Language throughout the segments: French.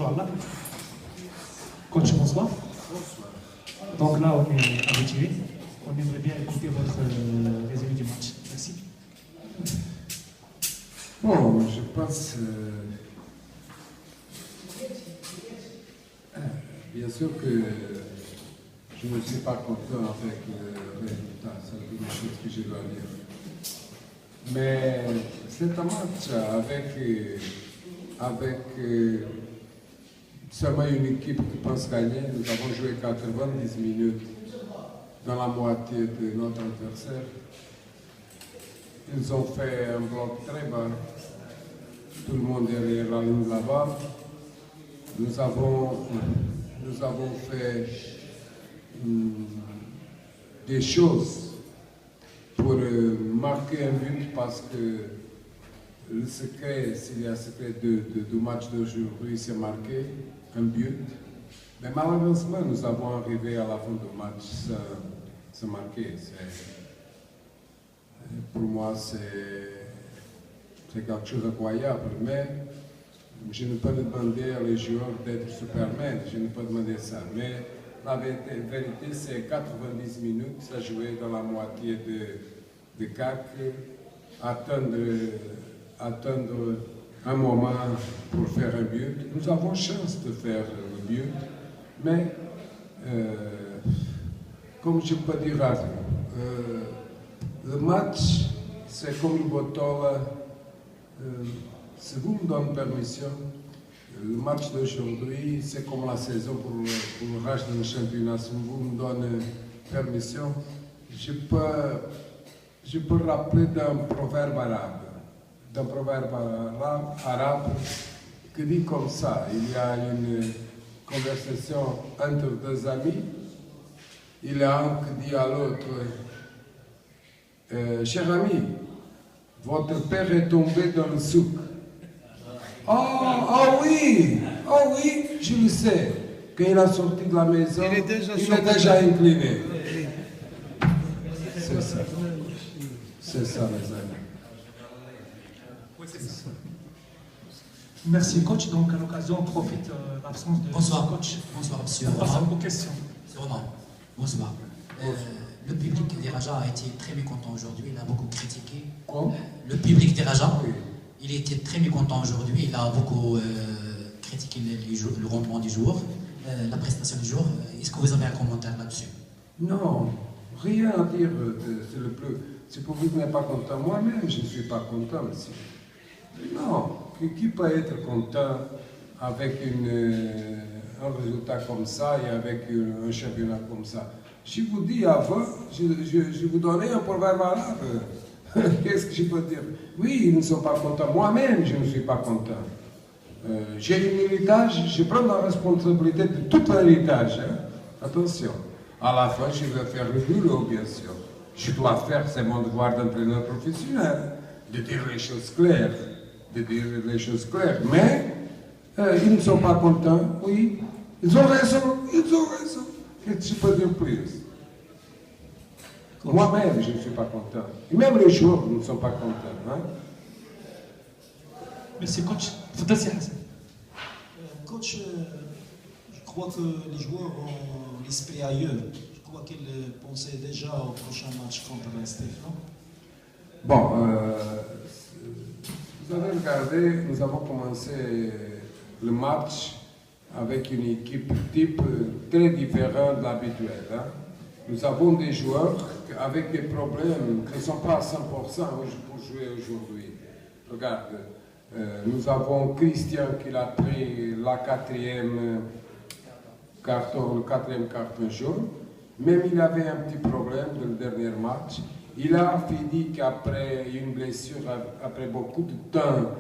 Inch'Allah. Coach, bonsoir. Donc là, on est habitué. On aimerait bien écouter votre résumé du match. Merci. Bon, je pense. Bien sûr que je ne suis pas content avec le résultat, c'est une chose que je dois dire. Mais c'est un match avec seulement une équipe qui pense gagner. Nous avons joué 90 minutes dans la moitié de notre adversaire. Ils ont fait un bloc très bas. Tout le monde derrière la ligne là-bas. Nous avons fait des choses pour marquer un but parce que le secret, s'il y a un secret du match d'aujourd'hui, c'est marquer un but. Mais malheureusement, nous avons arrivé à la fin du match sans marquer. Pour moi, c'est quelque chose d'incroyable. Mais je ne peux pas demander à les joueurs d'être Superman, je ne peux pas demander ça. Mais la vérité, c'est 90 minutes, ça jouait dans la moitié de CAC, attendre un moment pour faire un but. Nous avons chance de faire le but, mais comme je peux dire à vous, le match, c'est comme une bottle. Si vous me donnez permission, le match d'aujourd'hui, c'est comme la saison pour le reste du championnat. Si vous me donnez permission, je peux rappeler d'un proverbe arabe qui dit comme ça. Il y a une conversation entre deux amis. Il y a un qui dit à l'autre, cher ami, votre père est tombé dans le souk. Oh oui, je le sais. Quand il a sorti de la maison, il est déjà incliné. C'est ça. C'est ça, mes amis. Merci, coach. Donc, à l'occasion, on profite l'absence de Bonsoir, coach. bonsoir, monsieur. On passe aux questions. Monsieur Roman, bonsoir. Le public des Raja a été très mécontent aujourd'hui, il a beaucoup critiqué. Le public des Raja, il était très mécontent aujourd'hui, il a beaucoup critiqué le rendement du jour, la prestation du jour. Est-ce que vous avez un commentaire là-dessus? Non, rien à dire. C'est pour vous qui n'êtes pas content. Moi-même, je ne suis pas content, monsieur. Non, qui peut être content avec un résultat comme ça et avec un championnat comme ça? Je vous dis avant, je vous donnais un proverbe arabe. Qu'est-ce que je peux dire? Oui, ils ne sont pas contents. Moi-même, je ne suis pas content. J'ai un héritage, je prends la responsabilité de tout l'héritage. Hein? Attention. À la fin, je vais faire le boulot, bien sûr. Je dois faire, c'est mon devoir d'entraîneur professionnel, de dire les choses claires. Mais, ils ne sont pas contents, oui. Ils ont raison. Qu'est-ce que je peux dire plus? Moi-même, je ne suis pas content. Et même les joueurs ne sont pas contents. Hein? Merci, coach. Fodassi Hassan. Coach, je crois que les joueurs ont l'esprit ailleurs. Je crois qu'ils pensaient déjà au prochain match contre l'Estef, non? Bon, vous avez regardé, nous avons commencé le match avec une équipe type très différente de l'habituel. Hein? Nous avons des joueurs avec des problèmes qui ne sont pas à 100% pour jouer aujourd'hui. Regarde, nous avons Christian qui a pris le quatrième carton jaune. Même il avait un petit problème dans le dernier match. Il a fini qu'après une blessure, après beaucoup de temps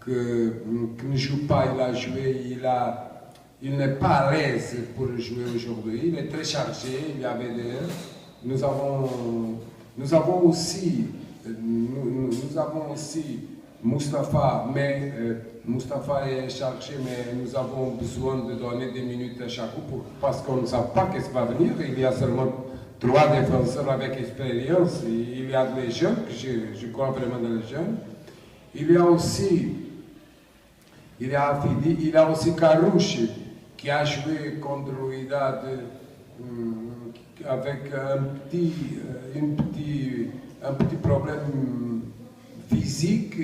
qu'il ne joue pas, il a joué, il n'est pas à l'aise pour jouer aujourd'hui. Il est très chargé, il y avait nous avons aussi Moustapha, mais Moustapha est chargé, mais nous avons besoin de donner des minutes à chaque coup parce qu'on ne sait pas qu'est-ce qui va venir. Il y a seulement 3 défenseurs avec expérience. Il y a les jeunes, je crois vraiment dans les jeunes. Il y a aussi il y a Afidi, il y a aussi Karouche qui a joué contre Wydad avec un petit problème physique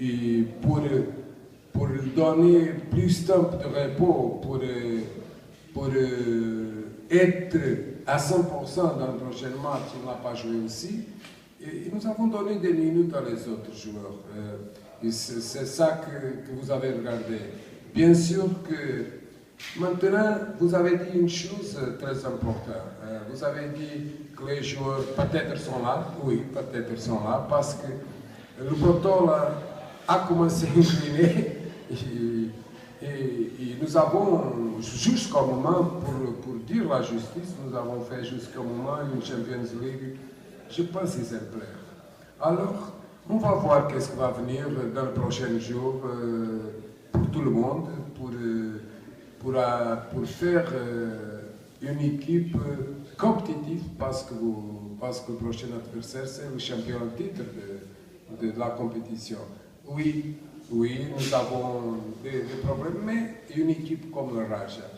et pour lui donner plus de temps de repos, pour être à 100% dans le prochain match, il n'a pas joué aussi. Et nous avons donné des minutes à les autres joueurs. Et c'est ça que vous avez regardé. Bien sûr que maintenant, vous avez dit une chose très importante. Vous avez dit que les joueurs peut-être sont là. Oui, peut-être sont là parce que le botol a commencé à incliner. Et nous avons, jusqu'au moment, pour dire la justice, nous avons fait jusqu'au moment une Champions League, je pense, exemplaire. Alors, on va voir qu'est-ce qui va venir dans les prochains jours pour tout le monde, pour faire une équipe compétitive, parce que le prochain adversaire, c'est le champion en titre de la compétition. Oui, nous avons des problèmes, mais une équipe comme le Raja,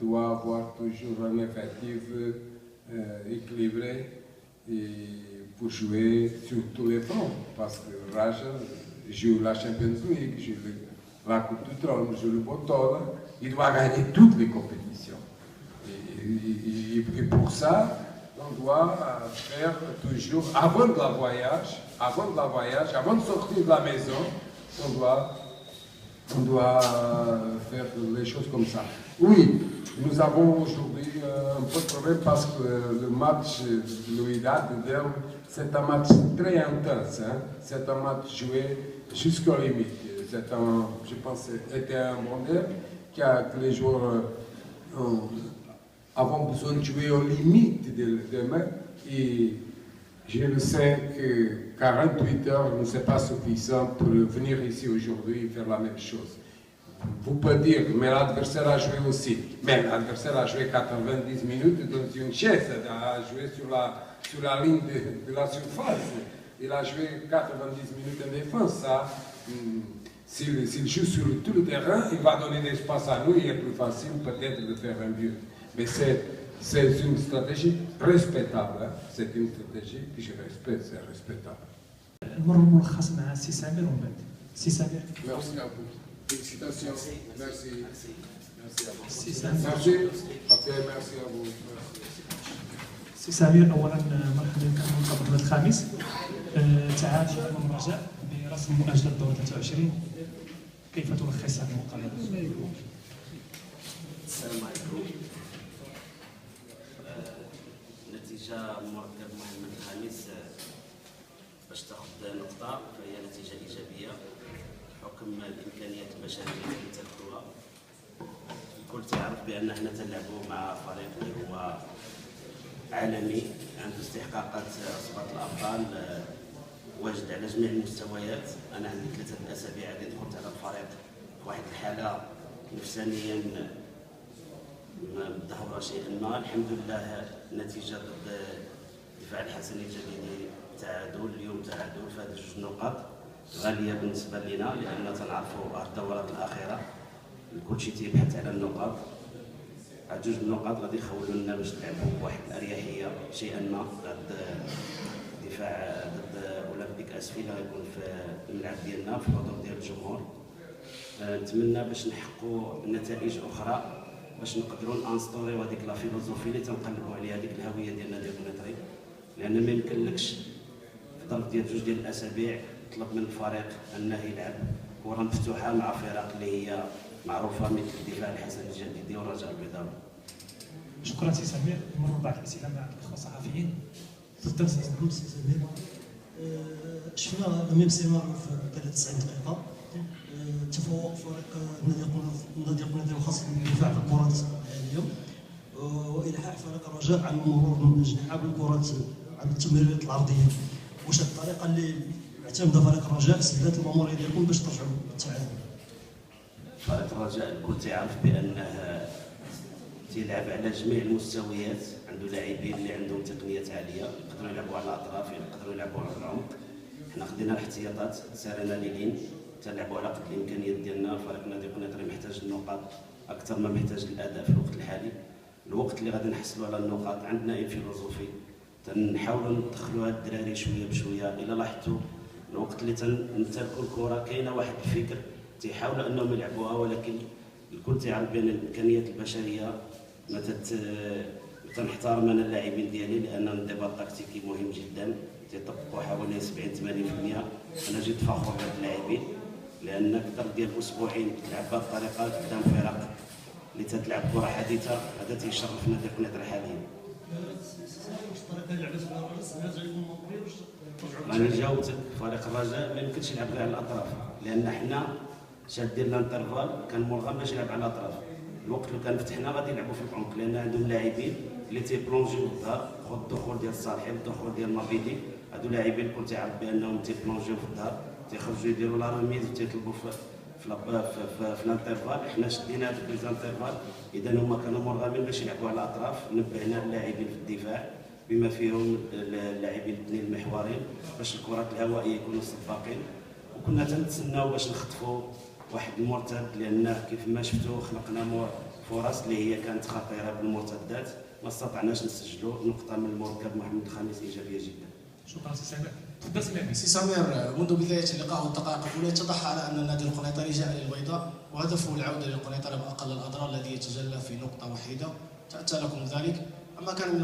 doit avoir toujours un effectif équilibré et pour jouer sur tous les fronts, parce que le Raja joue la Champions League, joue la Coupe du Trône, joue le Botol, il doit gagner toutes les compétitions. Et pour ça, on doit faire toujours, avant de sortir de la maison, on doit faire les choses comme ça. Oui, nous avons aujourd'hui un peu de problème parce que le match de Wydad, c'est un match très intense. Hein? C'est un match joué jusqu'aux limites. Je pense, c'était un modèle que les joueurs avons besoin de jouer aux limites demain. Et je le sais que 48 heures ne sont pas suffisant pour venir ici aujourd'hui et faire la même chose. Vous pouvez dire, mais l'adversaire a joué aussi. Mais l'adversaire a joué 90 minutes dans une chaise, a joué sur la ligne de la surface. Il a joué 90 minutes en défense. S'il joue sur tout le terrain, il va donner de l'espace à nous, il est plus facile peut-être de faire un but. Mais c'est une stratégie respectable. Hein? C'est une stratégie que je respecte, c'est respectable. Merci à vous. Félicitations. Merci. سي سامر merci à vous. سي سمير، اولا مرحبا بك في المنتخب الخامس. تعادل امام الرجاء برسم مؤجل الدور 23. كيف تلخص هذه المقابله؟ السلام عليكم. نتيجة مركب محمد الخامس باش تاخذ نقطة فهي نتيجة إيجابية بحكم الإمكانيات البشرية اللي تدخلوها. الكل تعرف بأن احنا تنلعبوا مع فريق اللي هو عالمي عنده استحقاقات صفات الأبطال، واجد على جميع المستويات. أنا عندي 3 أسابيع اللي دخلت على الفريق في واحد الحالة نفسانيا مدهورة شيئا ما. الحمد لله نتيجة ضد دفاع الحسني الجديدي تعادل، اليوم تعادل في هذه 2 نقاط غالية بالنسبة لنا، لأن تنعرفوا الدورات الأخيرة الكل شيء تيبحث على النقاط. هاد 2 النقاط غادي يخولوا لنا باش نلعبوا بواحد الأريحية شيئا ما ضد دفاع ضد أولمبيك أسفل غيكون في الملعب ديالنا في الحضور ديال الجمهور. نتمنى باش نحققوا نتائج أخرى باش نقدروا نانستوريو هذيك لا فيلوزوفي اللي تنقلبوا عليها، هذيك الهويه ديالنا ديال المغرب. لان ما يمكنلكش في ظرف ديال 2 ديال الاسابيع تطلب من الفريق انه يلعب كره مفتوحه مع فرق اللي هي معروفه مثل الدفاع الحسن الجديدي والرجاء البيضاوي. شكرا سي سمير. نمر بعض الاسئله مع الاخوه الصحفيين. تفضل سي سمير. شفنا ميم سيناريو في 93 دقيقه، تفوق فريق نادي القنيطره خاص بالدفاع في الكرات العاليه، والحاح فريق الرجاء عن المرور من الاجنحه بالكرات عن التمريرات العرضيه. واش الطريقه اللي اعتمد فريق الرجاء سهلت الماموريه ديالكم باش ترجعوا للتعادل؟ فريق الرجاء الكل تعرف بانه تيلعب على جميع المستويات، عنده لاعبين اللي عندهم تقنيات عاليه، يقدروا يلعبوا على الاطراف، يقدروا يلعبوا على العمق. حنا خدينا الاحتياطات سارينا ليلين تنلعبوا على قد الامكانيات ديالنا. فريق نادي قنيطري محتاج النقاط اكثر ما محتاج الاداء في الوقت الحالي. الوقت اللي غادي نحصلوا على النقاط عندنا اي فيلوزوفي تنحاولوا ندخلوا هاد الدراري شويه بشويه. الا لاحظتوا الوقت اللي تنمتلكوا الكره كاينه واحد الفكر تيحاولوا انهم يلعبوها، ولكن الكل تيعرف بان الامكانيات البشريه ما تنحترم انا اللاعبين ديالي لان الانضباط التكتيكي مهم جدا. تيطبقوا حوالي 70-80%. انا جد فخور بهاد اللاعبين لان اكثر ديال اسبوعين تلعب بهذه الطريقه قدام فرق اللي تتلعب كره حديثه، هذا تيشرف نادي قنيطرة حاليا. راني جاوبتك. فريق الرجاء ما يمكنش يلعب غير على الاطراف لان حنا شادين الانترفال كان مرغم باش يلعب على الاطراف. الوقت اللي كان فتحنا غادي يلعبوا في العمق لان عندهم لاعبين اللي تيبلونجيو الظهر. خذ الدخول ديال صالحي والدخول ديال مابيدي، هادو لاعبين الكل تيعرف بانهم تيبلونجيو في الظهر، تيخرجوا يديروا لا ريميز وتيطلبوا في الانترفال. حنا شدينا هذوك ليزانترفال، اذا هما كانوا مرغمين باش يلعبوا على الاطراف. نبهنا اللاعبين في الدفاع بما فيهم اللاعبين الاثنين المحورين باش الكرات الهوائيه يكونوا سباقين، وكنا تنتسناو باش نخطفوا واحد المرتد لان كيف ما شفتوا خلقنا فرص اللي هي كانت خطيره بالمرتدات، ما استطعناش نسجلوا. نقطه من المركب محمد الخميس ايجابيه جدا. شكرا سي سمير. تفضل سمير. سي سمير، منذ بداية اللقاء والدقائق الأولى اتضح على أن النادي القنيطري جاء للبيضاء وهدفه العودة للقنيطرة بأقل الأضرار الذي يتجلى في نقطة وحيدة. تأتى لكم ذلك، أما كان من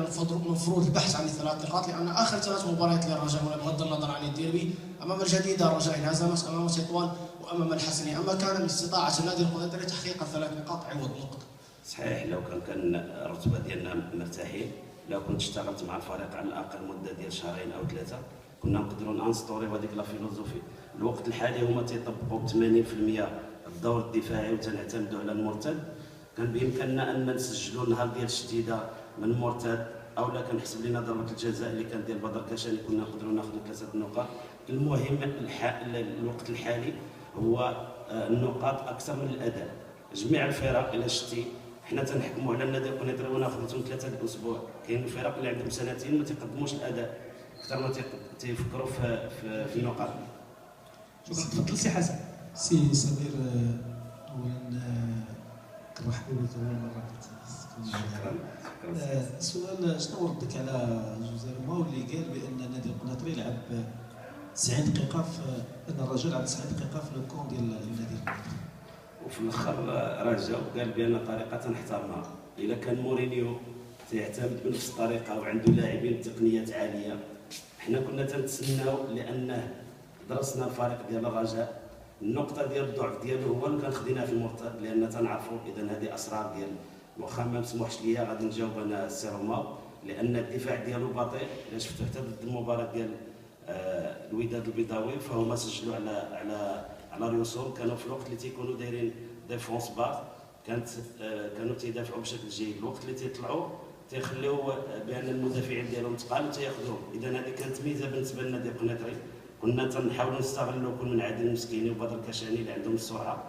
المفروض البحث عن الثلاث نقاط لأن آخر 3 مباريات للرجاء بغض النظر عن الديربي أمام الجديدة الرجاء انهزمت، أمام تطوان وأمام الحسني، أما كان من استطاعة النادي القنيطري تحقيق ال3 نقاط عوض نقطة. صحيح، لو كان الرتبه ديالنا مرتاحين، لو كنت اشتغلت مع الفريق على الاقل مده ديال 2 أو 3 كنا نقدروا نانستوري هذيك لا فيلوزوفي. الوقت الحالي هما تيطبقوا ب 80% الدور الدفاعي وتنعتمدوا على المرتد. كان بامكاننا ان نسجلوا نهار ديال الشديده من مرتد، او لا كنحسب لنا ضربه الجزاء اللي كانت ديال بدر كشاني كنا نقدروا ناخذوا 3 نقاط. المهم الوقت الحالي هو النقاط اكثر من الاداء. جميع الفرق الى شتي حنا تنحكموا على النادي القنيطري وناخذهم 3 الاسبوع. كاين الفرق اللي عندهم 2 ما تيقدموش الاداء اكثر ما تيفكروا في النقاط. شكرا. تفضل سي حسن. سي سمير، اولا كنرحبوا بك اول مره شكرا. السؤال شنو ردك على جوزي روما واللي قال بان النادي القنيطري لعب 90 دقيقه ان الرجاء لعب 90 دقيقه في الكون ديال النادي القنيطري، وفي الاخر رجع وقال بان طريقه تنحترمها. اذا كان مورينيو تيعتمد بنفس الطريقه وعنده لاعبين بتقنيات عاليه، حنا كنا تنتسناو لانه درسنا الفريق ديال الرجاء. النقطه ديال الضعف ديالو هو اللي كان خديناه في المرتد لان تنعرفوا اذا هذه اسرار ديال واخا ما مسموحش ليا غادي نجاوب انا السي روما لان الدفاع ديالو بطيء. الا شفتوا حتى ضد المباراه ديال الوداد البيضاوي فهما سجلوا على ريوسهم. كانوا في الوقت اللي تيكونوا دايرين ديفونس بار كانوا تيدافعوا بشكل جيد. الوقت اللي تيطلعوا تيخليو بان المدافعين ديالهم تقال وتياخذوهم. اذا هذه كانت ميزه بالنسبه للنادي القنيطري. كنا تنحاولوا نستغلوا كل من عادل المسكيني وبدر كشاني اللي عندهم السرعه.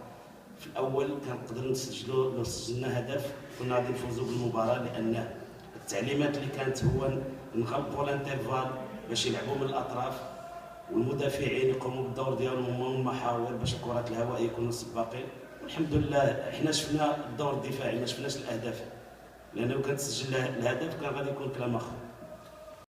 في الاول كنقدروا نسجلوا، لو سجلنا هدف كنا غادي نفوزوا بالمباراه لان التعليمات اللي كانت هو نغلقوا الانترفال باش يلعبوا من الاطراف والمدافعين يقوموا بالدور ديالهم هما المحاور باش الكرات الهوائيه يكونوا سباقين. والحمد لله حنا شفنا الدور الدفاعي ما شفناش الاهداف، لانه لو كان تسجل الهدف كان غادي يكون كلام اخر.